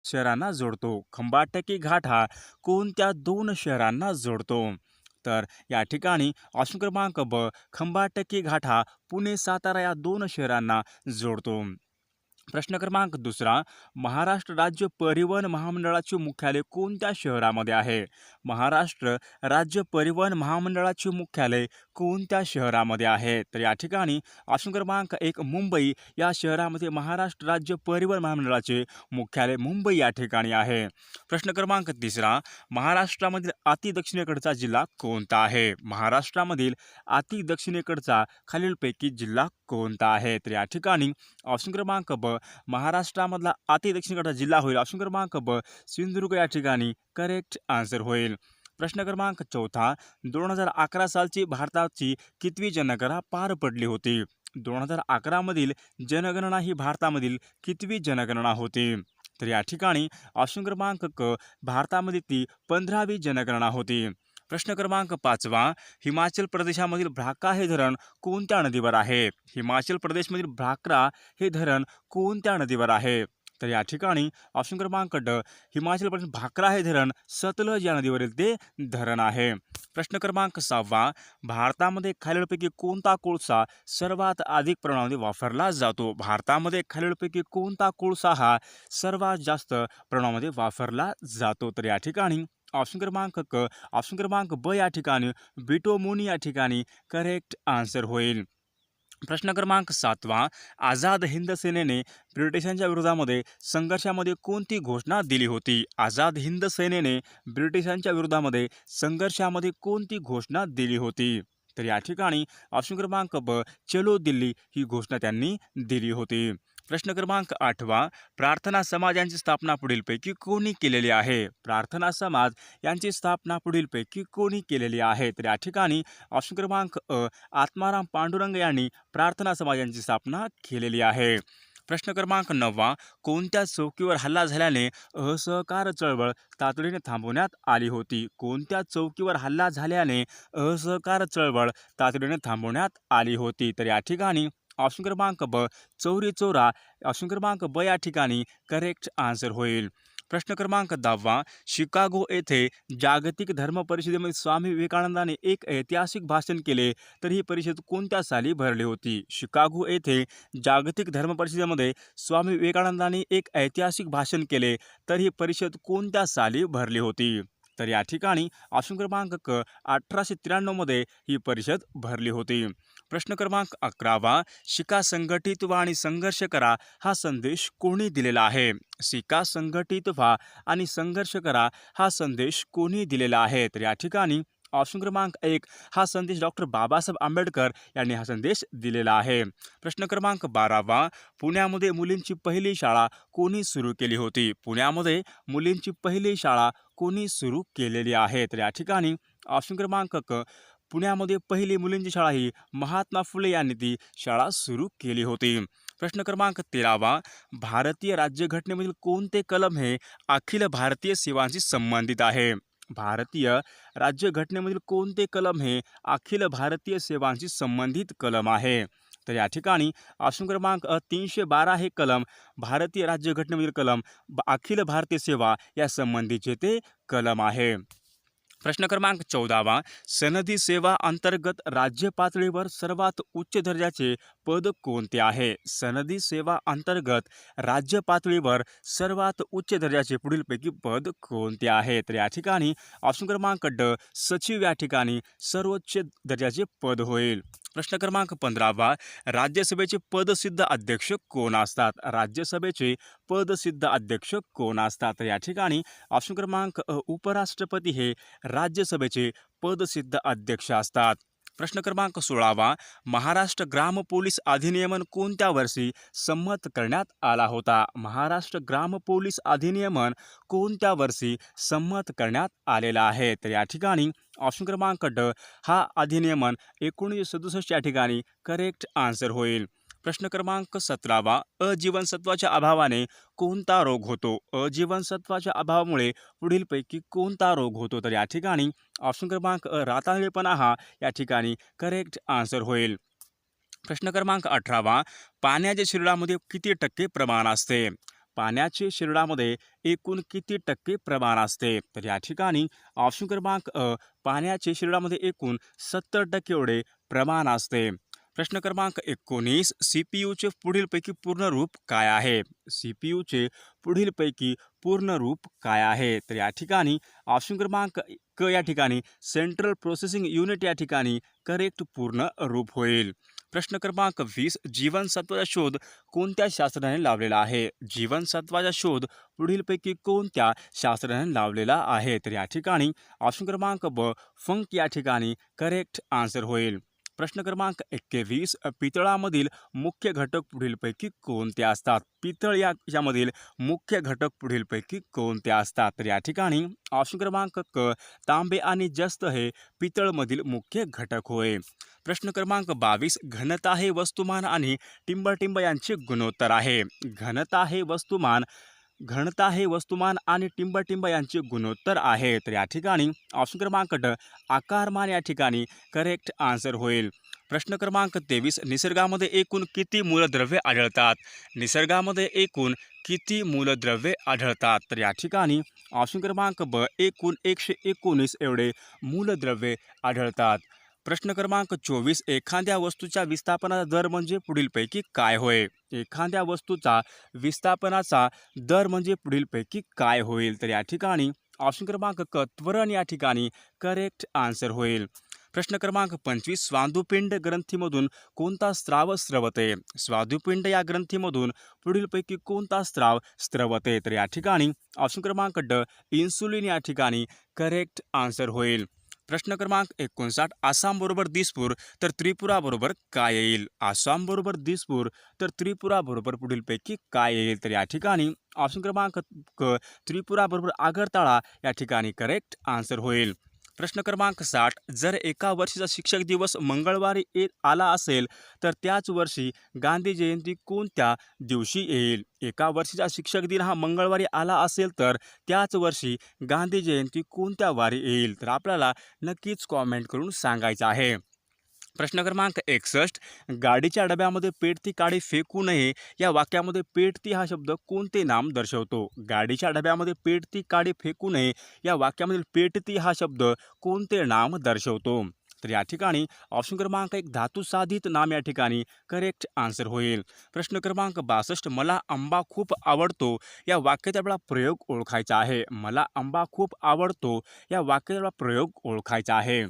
शहरांना जोडतो? खंबाटकी घाट हा कोणत्या दोन शहरांना जोडतो? तर या ठिकाणी ऑप्शन क्रमांक ब, खंबाटकी घाट हा पुणे सातारा या दोन शहरांना जोडतो. प्रश्न क्रमांक दुसरा, महाराष्ट्र राज्य परिवहन महामंडळाचे मुख्यालय कोणत्या शहरामध्ये आहे? महाराष्ट्र राज्य परिवहन महामंडळाचे मुख्यालय कोणत्या शहरामध्ये आहे? तर या ठिकाणी ऑप्शन क्रमांक एक, मुंबई या शहरामध्ये महाराष्ट्र राज्य परिवहन महामंडळाचे मुख्यालय मुंबई या ठिकाणी आहे. प्रश्न क्रमांक तिसरा, महाराष्ट्रामधील अति दक्षिणेकडचा जिल्हा कोणता आहे? महाराष्ट्रामधील अति दक्षिणेकडचा खालीलपैकी जिल्हा कोणता आहे? तर या ठिकाणी ऑप्शन क्रमांक ब, महाराष्ट्रामधला अति दक्षिणेकडचा जिल्हा होईल ऑप्शन क्रमांक ब, सिंधुदुर्ग या ठिकाणी करेक्ट आन्सर होईल. प्रश्न क्रमांक चौथा, 2011 सालची भारताची कितवी जनगणना पार पडली होती? 2011 मधील जनगणना ही भारतामधील कितवी जनगणना होती? तर या ठिकाणी ऑप्शन क्रमांक क, भारतामध्ये ती 15वी जनगणना होती. प्रश्न क्रमांक पाचवा, हिमाचल प्रदेशामधील भ्राक्रा हे धरण कोणत्या नदीवर आहे? हिमाचल प्रदेशमधील भ्राक्रा हे धरण कोणत्या नदीवर आहे? तर या ठिकाणी ऑप्शन क्रमांक ड, हिमाचल प्रदेश भाक्रा हे धरण सतलज या नदीवरील ते धरण आहे. प्रश्न क्रमांक सहावा, भारतामध्ये खालीलपैकी कोणता कोळसा सर्वात अधिक प्रमाणामध्ये वापरला जातो? भारतामध्ये खालीलपैकी कोणता कोळसा हा सर्वात जास्त प्रमाणामध्ये वापरला जातो? तर या ठिकाणी ऑप्शन क्रमांक क, ऑप्शन क्रमांक ब या ठिकाणी बिटोमोनी या ठिकाणी करेक्ट आन्सर होईल. प्रश्न क्रमांक सातवा, आझाद हिंद सेनेने ब्रिटिशांच्या विरोधामध्ये संघर्षामध्ये कोणती घोषणा दिली होती? आझाद हिंद सेनेने ब्रिटिशांच्या विरोधामध्ये संघर्षामध्ये कोणती घोषणा दिली होती? तर या ठिकाणी ऑप्शन क्रमांक ब, चलो दिल्ली ही घोषणा त्यांनी दिली होती. प्रश्न क्रमांक आठवा, प्रार्थना समाज यांची स्थापना पुढीलपैकी कोणी केलेली आहे? प्रार्थना समाज यांची स्थापना पुढीलपैकी कोणी केलेली आहे? तर या ठिकाणी ऑप्शन क्रमांक अ, आत्माराम पांडुरंग यांनी प्रार्थना समाजांची स्थापना केलेली आहे. प्रश्न क्रमांक नववा, कोणत्या चौकीवर हल्ला झाल्याने असहकार चळवळ तातडीने थांबवण्यात आली होती? कोणत्या चौकीवर हल्ला झाल्याने असहकार चळवळ तातडीने थांबवण्यात आली होती? तर या ठिकाणी ऑप्शन क्रमांक ब, चौरी चौरा ऑप्शन क्रमांक ब या ठिकाणी करेक्ट आन्सर होईल. प्रश्न क्रमांक 10वा, शिकागो येथे जागतिक धर्म परिषदेमध्ये स्वामी विवेकानंदाने एक ऐतिहासिक भाषण केले, तर ही परिषद कोणत्या साली भरली होती? शिकागो येथे जागतिक धर्म परिषदेमध्ये स्वामी विवेकानंदाने एक ऐतिहासिक भाषण केले, तर ही परिषद कोणत्या साली भरली होती? तर या ठिकाणी ऑप्शन क्रमांक क, 1893 मध्ये ही परिषद भरली होती. प्रश्न क्रमांक 11वा, शिका संघटित व्हा आणि संघर्ष करा हा संदेश कोणी दिलेला आहे? शिका संघटित व्हा आणि संघर्ष करा हा संदेश कोणी दिलेला आहे? तर या ठिकाणी ऑप्शन क्रमांक एक हा संदेश डॉक्टर बाबासाहेब आंबेडकर यांनी हा संदेश दिलेला आहे. प्रश्न क्रमांक 12वा, पुण्यामध्ये मुलींची पहिली शाळा कोणी सुरू केली होती? पुण्यामध्ये मुलींची पहिली शाळा कोणी सुरू केलेली आहे? तर या ठिकाणी ऑप्शन क्रमांक क, पुण्यामध्ये पहिली मुलींची शाळा ही महात्मा फुले यांनी ती शाळा सुरू केली होती. प्रश्न क्रमांक 13वा, भारतीय राज्यघटनेमधील कोणते कलम हे अखिल भारतीय सेवांशी संबंधित आहे? भारतीय राज्यघटनेमधील कोणते कलम हे अखिल भारतीय सेवांशी संबंधित कलम आहे? तर या ठिकाणी ऑप्शन क्रमांक 312 हे कलम भारतीय राज्यघटनेमधील कलम अखिल भारतीय सेवा या संबंधीचे ते कलम आहे. प्रश्न क्रमांक 14वा, सनदी सेवा अंतर्गत राज्य पातळीवर सर्वात उच्च दर्जाचे पद कोणते आहे? सनदी सेवा अंतर्गत राज्य पातळीवर सर्वात उच्च दर्जाचे पुढीलपैकी पद कोणते आहे? तर या ठिकाणी ऑप्शन क्रमांक ड, सचिव या ठिकाणी सर्वोच्च दर्जाचे पद होईल. प्रश्न क्रमांक 15वा, राज्यसभेचे पदसिद्ध अध्यक्ष कोण असतात? राज्यसभेचे पदसिद्ध अध्यक्ष कोण असतात? तर या ठिकाणी ऑप्शन क्रमांक अ, उपराष्ट्रपती हे राज्यसभेचे पदसिद्ध अध्यक्ष असतात. प्रश्न क्रमांक 16वा, महाराष्ट्र ग्राम पोलीस अधिनियमन कोणत्या वर्षी संमत करण्यात आला होता? महाराष्ट्र ग्राम पोलीस अधिनियमन कोणत्या वर्षी संमत करण्यात आलेला आहे? तर या ठिकाणी ऑप्शन क्रमांक ड हा अधिनियमन 1967 या ठिकाणी करेक्ट आन्सर होईल. प्रश्न क्रमांक 17वा, अजीवनसत्वाच्या अभावाने कोणता रोग होतो? अजीवनसत्वाच्या अभावामुळे पुढीलपैकी कोणता रोग होतो? तर या ठिकाणी ऑप्शन क्रमांक अ, रातांधळेपणा हा या ठिकाणी करेक्ट आन्सर होईल. प्रश्न क्रमांक 18वा, पाण्याचे शरीरामध्ये किती टक्के प्रमाण असते? पाण्याचे शरीरामध्ये एकूण किती टक्के प्रमाण असते? तर या ठिकाणी ऑप्शन क्रमांक अ, पाण्याचे शरीरामध्ये एकूण 70% एवढे प्रमाण असते. प्रश्न क्रमांक 19, सीपीयूचे पुढीलपैकी पूर्ण रूप काय आहे? सीपीयूचे पुढीलपैकी पूर्ण रूप काय आहे? तर या ठिकाणी ऑप्शन क्रमांक क या ठिकाणी सेंट्रल प्रोसेसिंग युनिट या ठिकाणी करेक्ट पूर्ण रूप होईल. प्रश्न क्रमांक 20, जीवनसत्वाचा शोध कोणत्या शास्त्रज्ञाने लावलेला आहे? जीवनसत्वाचा शोध पुढीलपैकी कोणत्या शास्त्रज्ञाने लावलेला आहे? तर या ठिकाणी ऑप्शन क्रमांक ब, फंक या ठिकाणी करेक्ट आन्सर होईल. प्रश्न क्रमांक 21, पितळामधील मुख्य घटक पुढीलपैकी कोणते असतात? पितळ यामधील मुख्य घटक पुढीलपैकी कोणते असतात? तर या ठिकाणी ऑप्शन क्रमांक क, तांबे आणि जस्त हे पितळमधील मुख्य घटक होय. प्रश्न क्रमांक 22, घनता हे वस्तुमान आणि टिंबटिंब यांचे गुणोत्तर आहे. घनता हे वस्तुमान आणि टिंबटिंब यांचे गुणोत्तर आहे. तर या ठिकाणी ऑप्शन क्रमांक ड, आकारमान या ठिकाणी करेक्ट आन्सर होईल. प्रश्न क्रमांक 23, निसर्गामध्ये एकूण किती मूलद्रव्ये आढळतात? निसर्गामध्ये एकूण किती मूलद्रव्ये आढळतात? तर या ठिकाणी ऑप्शन क्रमांक ब, एकूण 119 एवढे मूलद्रव्ये आढळतात. प्रश्न क्रमांक 24, एखाद्या वस्तूच्या विस्थापनाचा दर म्हणजे पुढीलपैकी काय होय? एखाद्या वस्तूचा विस्थापनाचा दर म्हणजे पुढीलपैकी काय होईल? तर या ठिकाणी ऑप्शन क्रमांक क, त्वरण या ठिकाणी करेक्ट आन्सर होईल. प्रश्न क्रमांक 25, स्वादुपिंड ग्रंथीमधून कोणता स्राव स्रवते? स्वादुपिंड या ग्रंथीमधून पुढीलपैकी कोणता स्राव स्रवते? तर या ठिकाणी ऑप्शन क्रमांक ड, इन्सुलिन या ठिकाणी करेक्ट आन्सर होईल. प्रश्न क्रमांक 59, आसाम बरोबर दिसपूर तर त्रिपुरा बरोबर काय येईल? आसाम बरोबर दिसपूर तर त्रिपुरा बरोबर पुढीलपैकी काय येईल? तर या ठिकाणी ऑप्शन क्रमांक क, त्रिपुरा बरोबर आगरताळा या ठिकाणी करेक्ट आन्सर होईल. प्रश्न क्रमांक 60, जर एका वर्षीचा शिक्षक दिवस मंगळवारी आला असेल तर त्याच वर्षी गांधी जयंती कोणत्या दिवशी येईल? एका वर्षीचा शिक्षक दिन हा मंगळवारी आला असेल तर त्याच वर्षी गांधी जयंती कोणत्या वारी येईल? तर आपल्याला नक्कीच कॉमेंट करून सांगायचं आहे. प्रश्न क्रमांक 61, गाडीच्या डब्यामध्ये पेटती काडी फेकू नये या वाक्यामध्ये पेटती हा शब्द कोणते नाम दर्शवतो? गाडीच्या डब्यामध्ये पेटती काडी फेकू नये या वाक्यामधील पेटती हा शब्द कोणते नाम दर्शवतो? तर या ठिकाणी ऑप्शन क्रमांक 1, धातुसाधित नाम या ठिकाणी करेक्ट आन्सर होईल. प्रश्न क्रमांक 62, मला आंबा खूप आवडतो या वाक्याचा आपला प्रयोग ओळखायचा आहे. मला आंबा खूप आवडतो या वाक्याचा आपला प्रयोग ओळखायचा आहे.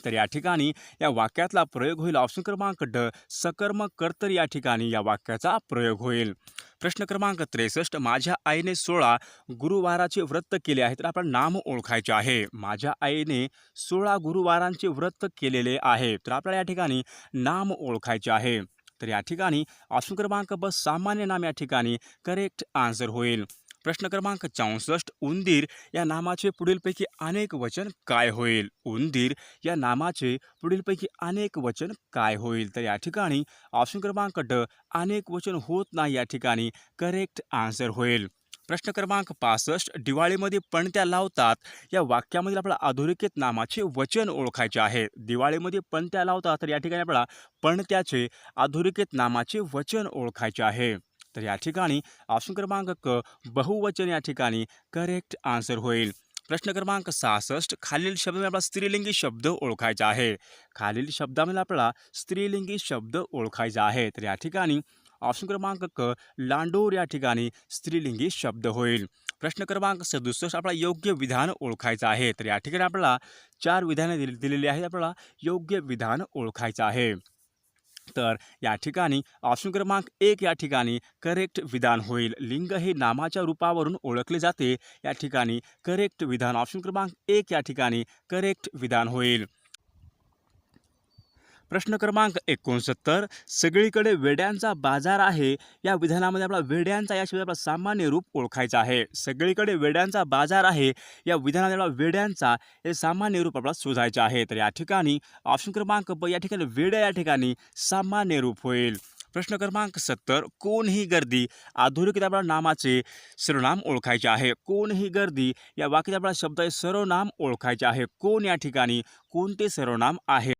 तर या ठिकाणी या वाक्यातला प्रयोग होईल ऑप्शन क्रमांक ड, सकर्मक कर्तरी या ठिकाणी या वाक्याचा प्रयोग होईल. प्रश्न क्रमांक 63, माझ्या आईने 16 गुरुवाराचे व्रत केले आहे. तर आपलं नाम ओळखायचे आहे. माझ्या आईने 16 गुरुवारांचे व्रत केलेले आहे. तर आपल्याला या ठिकाणी नाम ओळखायचे आहे. तर या ठिकाणी ऑप्शन क्रमांक ब, सामान्य नाम या ठिकाणी करेक्ट आन्सर होईल. प्रश्न क्रमांक 64, उंदीर या नामाचे पुढीलपैकी अनेक वचन काय होईल? उंदीर या नामाचे पुढीलपैकी अनेक वचन काय होईल? तर या ठिकाणी ऑप्शन क्रमांक ड, अनेक वचन होत नाही या ठिकाणी करेक्ट आन्सर होईल. प्रश्न क्रमांक 65, दिवाळीमध्ये पणत्या लावतात या वाक्यामधील आपल्याला अधोरेखित नामाचे वचन ओळखायचे आहे. दिवाळीमध्ये पणत्या लावतात तर या ठिकाणी आपल्याला पणत्याचे अधोरेखित नामाचे वचन ओळखायचे आहे. तर या ठिकाणी ऑप्शन क्रमांक क, बहुवचन या ठिकाणी करेक्ट आन्सर होईल. प्रश्न क्रमांक 66, खालील शब्दामध्ये आपला स्त्रीलिंगी शब्द ओळखायचा आहे. खालील शब्दामध्ये आपल्याला स्त्रीलिंगी शब्द ओळखायचा आहे. तर या ठिकाणी ऑप्शन क्रमांक क, लांडोर या ठिकाणी स्त्रीलिंगी शब्द होईल. प्रश्न क्रमांक 67, आपला योग्य विधान ओळखायचं आहे. तर या ठिकाणी आपल्याला 4 विधाने दिलेली आहेत. आपल्याला योग्य विधान ओळखायचं आहे. तर या ठिकाणी ऑप्शन क्रमांक 1 या ठिकाणी करेक्ट विधान होईल. लिंग हे नामाच्या रूपावरून ओळखले जाते. या ठिकाणी करेक्ट विधान ऑप्शन क्रमांक 1 या ठिकाणी करेक्ट विधान होईल. प्रश्न क्रमांक 69, सगळीकडे वेड्यांचा बाजार आहे या विधानामध्ये आपला वेड्यांचा या शब्दाचा आपला सामान्य रूप ओळखायचा आहे. सगळीकडे वेड्यांचा बाजार आहे या विधानामध्ये आपला वेड्यांचा हे सामान्य रूप आपल्याला शोधायचे आहे. तर या ठिकाणी ऑप्शन क्रमांक ब या ठिकाणी वेड्या या ठिकाणी सामान्य रूप होईल. प्रश्न क्रमांक 70, कोण ही गर्दी अधोरेखित आपल्या नामाचे सर्वनाम ओळखायचे आहे. कोण ही गर्दी या वाक्यात आपल्याला शब्दाचे सर्वनाम ओळखायचे आहे. कोण या ठिकाणी कोणते सर्वनाम आहे?